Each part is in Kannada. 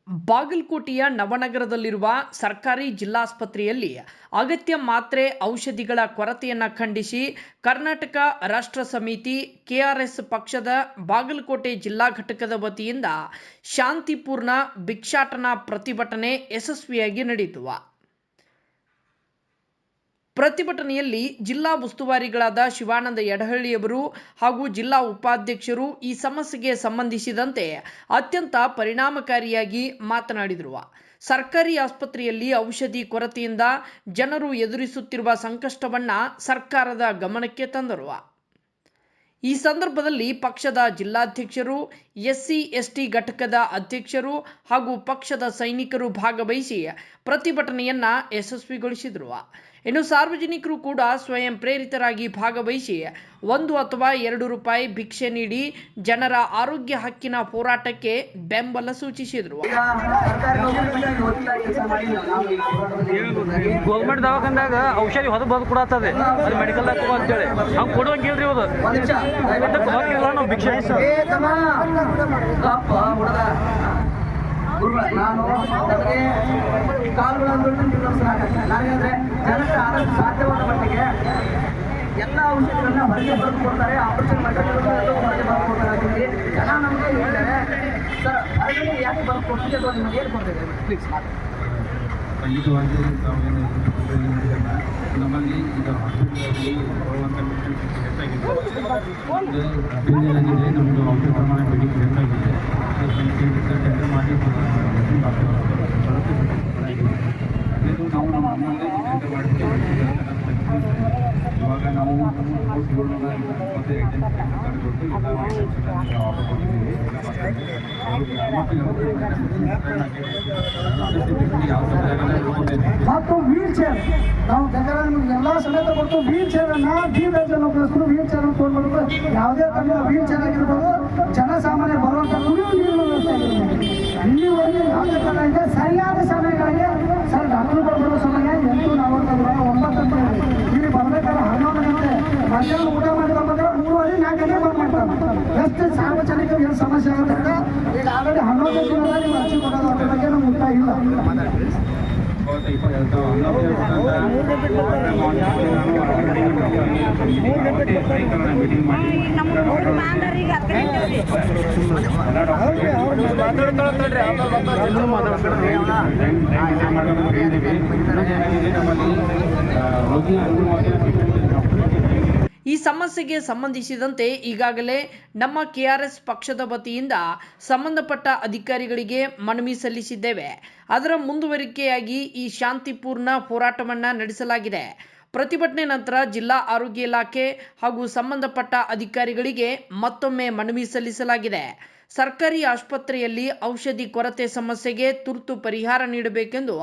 ಬಾಗಲಕೋಟೆಯ ನವನಗರದಲ್ಲಿರುವ ಸರ್ಕಾರಿ ಜಿಲ್ಲಾಸ್ಪತ್ರೆಯಲ್ಲಿ ಅಗತ್ಯ ಮಾತ್ರೆ ಔಷಧಿಗಳ ಕೊರತೆಯನ್ನು ಖಂಡಿಸಿ ಕರ್ನಾಟಕ ರಾಷ್ಟ್ರ ಸಮಿತಿ ಕೆಆರ್ಎಸ್ ಪಕ್ಷದ ಬಾಗಲಕೋಟೆ ಜಿಲ್ಲಾ ಘಟಕದ ವತಿಯಿಂದ ಶಾಂತಿಪೂರ್ಣ ಭಿಕ್ಷಾಟನಾ ಪ್ರತಿಭಟನೆ ಯಶಸ್ವಿಯಾಗಿ ನಡೆಯಿತು. ಪ್ರತಿಭಟನೆಯಲ್ಲಿ ಜಿಲ್ಲಾ ಉಸ್ತುವಾರಿಗಳಾದ ಶಿವಾನಂದ ಯಡಹಳ್ಳಿಯವರು ಹಾಗೂ ಜಿಲ್ಲಾ ಉಪಾಧ್ಯಕ್ಷರು ಈ ಸಮಸ್ಯೆಗೆ ಸಂಬಂಧಿಸಿದಂತೆ ಅತ್ಯಂತ ಪರಿಣಾಮಕಾರಿಯಾಗಿ ಮಾತನಾಡಿದರು. ಸರ್ಕಾರಿ ಆಸ್ಪತ್ರೆಯಲ್ಲಿ ಔಷಧಿ ಕೊರತೆಯಿಂದ ಜನರು ಎದುರಿಸುತ್ತಿರುವ ಸಂಕಷ್ಟವನ್ನು ಸರ್ಕಾರದ ಗಮನಕ್ಕೆ ತಂದರು. ಈ ಸಂದರ್ಭದಲ್ಲಿ ಪಕ್ಷದ ಜಿಲ್ಲಾಧ್ಯಕ್ಷರು, SC/ST ಘಟಕದ ಅಧ್ಯಕ್ಷರು ಹಾಗೂ ಪಕ್ಷದ ಸೈನಿಕರು ಭಾಗವಹಿಸಿ ಪ್ರತಿಭಟನೆಯನ್ನು ಯಶಸ್ವಿಗೊಳಿಸಿದರು. ಇನ್ನು ಸಾರ್ವಜನಿಕರು ಕೂಡ ಸ್ವಯಂ ಪ್ರೇರಿತರಾಗಿ ಭಾಗವಹಿಸಿ 1 ಅಥವಾ 2 ರೂಪಾಯಿ ಭಿಕ್ಷೆ ನೀಡಿ ಜನರ ಆರೋಗ್ಯ ಹಕ್ಕಿನ ಹೋರಾಟಕ್ಕೆ ಬೆಂಬಲ ಸೂಚಿಸಿದರು. ಗೌರ್ಮೆಂಟ್ ದವಾಖಾನ್ಯಾಗ ಔಷಧಿ ಹೊರ ಬಂದು ಕೊಡತ್ತದೆ, ಅದು ಮೆಡಿಕಲ್ ಅಂತೇಳಿ ಹಂಗೆ ಕೊಡುವಂಗಿಲ್ರಿ. ಅದು ನಾವು ಭಿಕ್ಷೆ ನಾನು ನಮಗೆ ಕಾಲುಗಳನ್ನು ನನಗಂದ್ರೆ ಜನಕ್ಕೆ ಆದಷ್ಟು ಸಾಧ್ಯವಾದ ಮಟ್ಟಿಗೆ ಎಲ್ಲ ಔಷಧಿಗಳನ್ನ ಹೊರಗೆ ಬರೆದು ಕೊಡ್ತಾರೆ. ಆಪರೇಷನ್ ಮಟ್ಟಗಳನ್ನು ಎಲ್ಲ ಹೊರಗೆ ಬರೆದು ಕೊಡ್ತಾರೆ. ಜನ ನಮಗೆ ಹೇಳಿದ್ದಾರೆ ಸರ್ ಅದರಲ್ಲಿ ಯಾಕೆ ಬರೆದು ಕೊಡ್ತೀವಿ ಅಥವಾ ನಿಮಗೆ ಏನು ಕೊಡ್ತಿದೆ ಪ್ಲೀಸ್ ಮಾಡಿ. ಖಂಡಿತವಾಗಿ ನಮ್ಮಲ್ಲಿ ಈಗ ಹಾಸ್ಪಿಟಲಲ್ಲಿ ಬರುವಂಥ ಹೆಚ್ಚಾಗಿದೆ, ನಮ್ಮದು ಔಷಧ ಪ್ರಮಾಣ ಬೇಡಿಕೆ ಹೆಚ್ಚಾಗಿದೆ. ಟೆಂಡರ್ ಮಾಡಿ ಇದು ನಾವು ನಮ್ಮಲ್ಲೇ ಟೆಂಡರ್ ಮಾಡ್ತೀವಿ. ಇವಾಗ ನಾವು ಔಷಧಿಗಳು ಮತ್ತು ಆಫರ್ ಕೊಡ್ತೀವಿ. ಮತ್ತು ವೀಲ್ ಚೇರ್ ನಾವು ಎಲ್ಲ ಸಮೇತ ಕೊಟ್ಟು ವೀಲ್ ಚೇರನ್ನು ಡಿವೈಸನ್ನು ವೀಲ್ ಚೇರ್ ತೊಗೊಂಡ್ಬರ್ಬೇಕು. ಯಾವುದೇ ತರಹದ ವೀಲ್ ಚೇರ್ ಆಗಿರ್ಬೋದು, ಜನಸಾಮಾನ್ಯ ಬರುವಂಥ ಕುಡಿಯುವ ನೀರಿನ ವ್ಯವಸ್ಥೆ ಆಗಿರ್ಬೋದು. ಇಲ್ಲಿವರೆಗೆ ಯಾವುದೇ ಥರ ಇದೆ. ಸರಿಯಾದ ಸಮಯಗಳಿಗೆ ಸರ್ ಡಾಕ್ಟರ್ಗಳು ಬರೋ ಸಮಯ 8 ನಾವು 9 ಗಂಟೆ ಇಲ್ಲಿ ಬರಬೇಕಾದ್ರೆ 11 ಗಂಟೆ ಮಧ್ಯಾಹ್ನ ಊಟ ಮಾಡ್ಕೊಂಡ್ರೆ 3:30 4 ಗಂಟೆ ಬಂದು ಮಾಡ್ತಾರೆ. ಎಷ್ಟು ಸಾರ್ವಜನಿಕರಿಗೆ ಏನು ಸಮಸ್ಯೆ ಆಗುತ್ತೆ. ಈಗ ಆಲ್ರೆಡಿ 11 ದಿನದಲ್ಲಿ ನೀವು ಅರ್ಜಿ ಕೊಡೋದು ಅದ್ರ ಬಗ್ಗೆ ನಮ್ಗೆ ಮುಕ್ತಾಯ ಇಲ್ಲ. ಈ ಸಮಸ್ಯೆಗೆ ಸಂಬಂಧಿಸಿದಂತೆ ಈಗಾಗಲೇ ನಮ್ಮ ಕೆಆರ್ಎಸ್ ಪಕ್ಷದ ವತಿಯಿಂದ ಸಂಬಂಧಪಟ್ಟ ಅಧಿಕಾರಿಗಳಿಗೆ ಮನವಿ ಸಲ್ಲಿಸಿದ್ದೇವೆ. ಅದರ ಮುಂದುವರಿಕೆಯಾಗಿ ಈ ಶಾಂತಿಪೂರ್ಣ ಹೋರಾಟವನ್ನು ನಡೆಸಲಾಗಿದೆ. ಪ್ರತಿಭಟನೆ ನಂತರ ಜಿಲ್ಲಾ ಆರೋಗ್ಯ ಇಲಾಖೆ ಹಾಗೂ ಸಂಬಂಧಪಟ್ಟ ಅಧಿಕಾರಿಗಳಿಗೆ ಮತ್ತೊಮ್ಮೆ ಮನವಿ ಸಲ್ಲಿಸಲಾಗಿದೆ. ಸರ್ಕಾರಿ ಆಸ್ಪತ್ರೆಯಲ್ಲಿ ಔಷಧಿ ಕೊರತೆ ಸಮಸ್ಯೆಗೆ ತುರ್ತು ಪರಿಹಾರ ನೀಡಬೇಕೆಂದು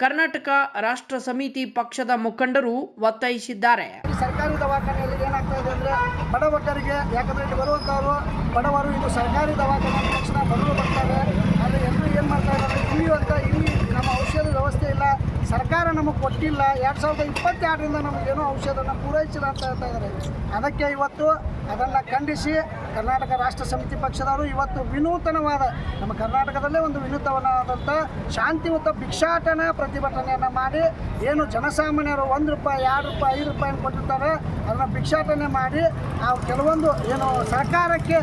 ಕರ್ನಾಟಕ ರಾಷ್ಟ್ರ ಸಮಿತಿ ಪಕ್ಷದ ಮುಖಂಡರು ಒತ್ತಾಯಿಸಿದ್ದಾರೆ. ಸರ್ಕಾರಿ ದವಾಖಾನೆಯಲ್ಲಿ ಏನಾಗ್ತಾ ಇದೆ ಅಂದರೆ ಬಡವರಿಗೆ, ಯಾಕಂದರೆ ಇಲ್ಲಿ ಬರುವಂಥವರು ಬಡವರು, ಇದು ಸರ್ಕಾರಿ ದವಾಖಾನೆ ತಕ್ಷಣ ಬಡವರು ಬರ್ತಾರೆ. ಆದರೆ ಎಲ್ಲರೂ ಏನು ಮಾಡ್ತಾ ಇದ್ದಾರೆ, ಇಲ್ಲಿ ನಮ್ಮ ಔಷಧ ವ್ಯವಸ್ಥೆ ಇಲ್ಲ, ಸರ್ಕಾರ ನಮಗೆ ಕೊಟ್ಟಿಲ್ಲ, 2022ರಿಂದ ನಮಗೇನೋ ಔಷಧನ ಪೂರೈಸಿಲ್ಲ ಅಂತ ಹೇಳ್ತಾ ಇದ್ದಾರೆ. ಅದಕ್ಕೆ ಇವತ್ತು ಅದನ್ನು ಖಂಡಿಸಿ ಕರ್ನಾಟಕ ರಾಷ್ಟ್ರ ಸಮಿತಿ ಪಕ್ಷದವರು ಇವತ್ತು ವಿನೂತನವಾದ, ನಮ್ಮ ಕರ್ನಾಟಕದಲ್ಲೇ ಒಂದು ವಿನೂತನವಾದಂಥ ಶಾಂತಿಯುತ ಭಿಕ್ಷಾಟನಾ ಪ್ರತಿಭಟನೆಯನ್ನು ಮಾಡಿ, ಏನು ಜನಸಾಮಾನ್ಯರು 1 ರೂಪಾಯಿ 2 ರೂಪಾಯಿ 5 ರೂಪಾಯಿ ಕೊಟ್ಟಿರ್ತಾರೆ ಅದನ್ನು ಭಿಕ್ಷಾಟನೆ ಮಾಡಿ ನಾವು ಕೆಲವೊಂದು ಏನು ಸರ್ಕಾರಕ್ಕೆ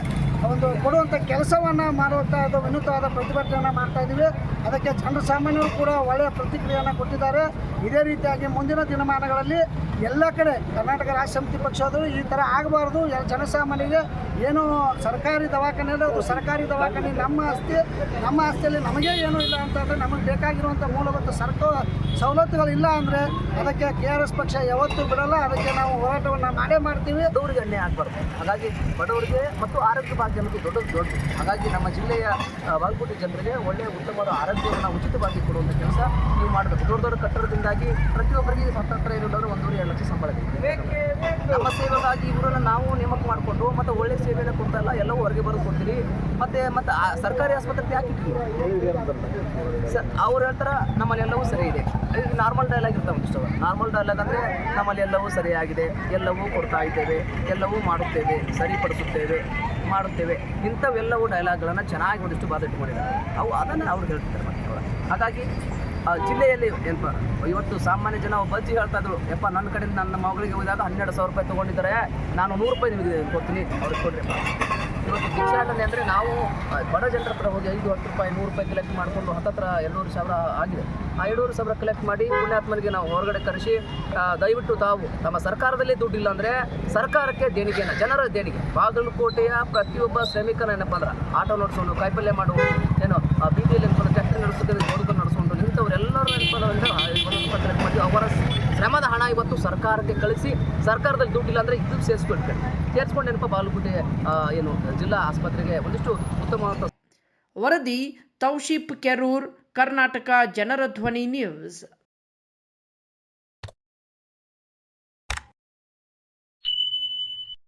ಒಂದು ಕೊಡುವಂಥ ಕೆಲಸವನ್ನು ಮಾಡುವಂಥ ಇದು ವಿನೂತವಾದ ಪ್ರತಿಭಟನೆಯನ್ನು ಮಾಡ್ತಾಯಿದ್ದೀವಿ. ಅದಕ್ಕೆ ಜನಸಾಮಾನ್ಯರು ಕೂಡ ಒಳ್ಳೆಯ ಪ್ರತಿಕ್ರಿಯೆಯನ್ನು ಕೊಟ್ಟಿದ್ದಾರೆ. ಇದೇ ರೀತಿಯಾಗಿ ಮುಂದಿನ ದಿನಮಾನಗಳಲ್ಲಿ ಎಲ್ಲ ಕಡೆ ಕರ್ನಾಟಕ ರಾಷ್ಟ್ರ ಸಮಿತಿ ಪಕ್ಷದವರು ಈ ಥರ ಆಗಬಾರ್ದು. ಜನಸಾಮಾನ್ಯರಿಗೆ ಏನು ಸರ್ಕಾರಿ ದವಾಖಾನೆಯಲ್ಲಿ ಅದು ಸರ್ಕಾರಿ ದವಾಖಾನೆ ನಮ್ಮ ಆಸ್ತಿಯಲ್ಲಿ ನಮಗೇ ಏನೂ ಇಲ್ಲ ಅಂತಂದರೆ, ನಮಗೆ ಬೇಕಾಗಿರುವಂಥ ಮೂಲಭೂತ ಸವಲತ್ತುಗಳು ಇಲ್ಲ ಅಂದರೆ ಅದಕ್ಕೆ KRS ಪಕ್ಷ ಯಾವತ್ತೂ ಬಿಡಲ್ಲ. ಅದಕ್ಕೆ ನಾವು ಹೋರಾಟವನ್ನು ಮಾಡೇ ಮಾಡ್ತೀವಿ. ಬಡವರಿಗೆ ಅನ್ಯಾಯ ಆಗಬಾರ್ದು. ಹಾಗಾಗಿ ಬಡವರಿಗೆ ಮತ್ತು ಆರೋಗ್ಯ ಭಾಗ್ಯ ಅನ್ನೋದು ದೊಡ್ಡದು. ಹಾಗಾಗಿ ನಮ್ಮ ಜಿಲ್ಲೆಯ ಬಾಗಲಕೋಟೆ ಜನರಿಗೆ ಒಳ್ಳೆಯ ಉತ್ತಮವಾದ ಆರೋಗ್ಯವನ್ನು ಉಚಿತವಾಗಿ ಕೊಡುವಂಥ ಕೆಲಸ ನೀವು ಮಾಡಬೇಕು. ದೊಡ್ಡ ಕಟ್ಟಡದಿಂದಾಗಿ ಪ್ರತಿಯೊಬ್ಬರಿಗೆ ಸ್ವಾತಂತ್ರ್ಯ ಇರೋದಾದ್ರೆ 1.5 ಲಕ್ಷ ಸಂಬಳ ಇದೆ. ನಮ್ಮ ಸೇವೆಗಾಗಿ ಇವರನ್ನು ನಾವು ನೇಮಕ ಮಾಡಿಕೊಂಡು ಮತ್ತು ಒಳ್ಳೆಯ ಸೇವೆಯನ್ನು ಕೊಡ್ತಾ ಇಲ್ಲ, ಎಲ್ಲವೂ ಹೊರಗೆ ಬರೋದು ಕೊಡ್ತೀರಿ. ಮತ್ತು ಸರ್ಕಾರಿ ಆಸ್ಪತ್ರೆಗೆ ಯಾಕೆ ಸರ್ ಅವ್ರು ಹೇಳ್ತಾರೆ ನಮ್ಮಲ್ಲಿ ಎಲ್ಲವೂ ಸರಿ ಇದೆ. ನಾರ್ಮಲ್ ಡೈಲಾಗ್ ಇರ್ತಾವೆ ಇಷ್ಟ. ನಾರ್ಮಲ್ ಡೈಲಾಗ್ ಅಂದರೆ ನಮ್ಮಲ್ಲಿ ಎಲ್ಲವೂ ಸರಿಯಾಗಿದೆ, ಎಲ್ಲವೂ ಕೊಡ್ತಾ ಇದ್ದೇವೆ, ಎಲ್ಲವೂ ಮಾಡುತ್ತೇವೆ, ಸರಿಪಡಿಸುತ್ತೇವೆ. ಮಾಡುತ್ತೇವೆ, ಇಂಥವೆಲ್ಲವೂ ಡೈಲಾಗ್ಗಳನ್ನು ಚೆನ್ನಾಗಿ ಒಂದಿಷ್ಟು ಬಾದಿಟ್ಟುಕೊಂಡಿದ್ದಾರೆ. ಅದನ್ನು ಅವ್ರು ಹೇಳ್ತಿದ್ದಾರೆ ಮತ್ತೆ ಅವರು. ಹಾಗಾಗಿ ಜಿಲ್ಲೆಯಲ್ಲಿ ಏನಪ್ಪ ಇವತ್ತು ಸಾಮಾನ್ಯ ಜನ ಬಜ್ಜಿ ಹೇಳ್ತಾ ಇದ್ರು, ಯಪ್ಪ ನನ್ನ ಕಡೆಯಿಂದ ನನ್ನ ಮಗಳಿಗೆ ಹೋದಾಗ 12,000 ರೂಪಾಯಿ ತೊಗೊಂಡಿದ್ದಾರೆ, ನಾನು 100 ರೂಪಾಯಿ ನಿಮಗೆ ಕೊಡ್ತೀನಿ, ಅವ್ರಿಗೆ ಕೊಡ್ರಿ. ಇವತ್ತು ಭಿಕ್ಷಾಟನೆ ಅಂದರೆ ನಾವು ಬಡ ಜನರ ಹತ್ರ ಹೋಗಿ 5, 10 ರೂಪಾಯಿ 100 ರೂಪಾಯಿ ಕಲೆಕ್ಟ್ ಮಾಡಿಕೊಂಡು ಹತ್ತತ್ರ 200,000 ಆಗಿದೆ. ಆ 200,000 ಕಲೆಕ್ಟ್ ಮಾಡಿ ಪುಣ್ಯಾತ್ಮನಿಗೆ ನಾವು ಹೊರಗಡೆ ಕರೆಸಿ ದಯವಿಟ್ಟು ತಾವು ನಮ್ಮ ಸರ್ಕಾರದಲ್ಲಿ ದುಡ್ಡಿಲ್ಲ ಅಂದರೆ ಸರ್ಕಾರಕ್ಕೆ ದೇಣಿಗೆನ, ಜನರ ದೇಣಿಗೆ. ಬಾಗಲಕೋಟೆಯ ಪ್ರತಿಯೊಬ್ಬ ಶ್ರಮಿಕನ ಏನಪ್ಪ ಅಂದ್ರೆ ಆಟೋ ನಡೆಸ್ಕೊಂಡು ಕಾಯಿಪಲ್ಯ ಮಾಡುವುದು, ಏನೋ ಬೀದಿಯಲ್ಲಿ ಏನಪ್ಪ ಟ್ಯಾಕ್ಟ್ರಿ ನಡೆಸೋದು, ಬದುಕು ನಡೆಸ್ಕೊಂಡು ಇಂಥವರೆಲ್ಲರೂ ಏನಪ್ಪ ಕಲೆಕ್ಟ್ ಮಾಡಿ ಅವರ ಶ್ರಮದ ಹಣ ಇವತ್ತು ಸರ್ಕಾರಕ್ಕೆ ಕಳಿಸಿ, ಸರ್ಕಾರದಲ್ಲಿ ದುಡ್ಡಿಲ್ಲ ಅಂದರೆ ಇದು ಸೇರಿಸ್ಕೊಂಡು ಏನಪ್ಪ ಬಾಗಲಕೋಟೆ ಏನು ಜಿಲ್ಲಾ ಆಸ್ಪತ್ರೆಗೆ ಒಂದಿಷ್ಟು ಉತ್ತಮವಾದ ವರದಿ ತೌಶೀಫ್ ಕೆರೂರ್, ಕರ್ನಾಟಕ ಜನರ ಧ್ವನಿ ನ್ಯೂಸ್.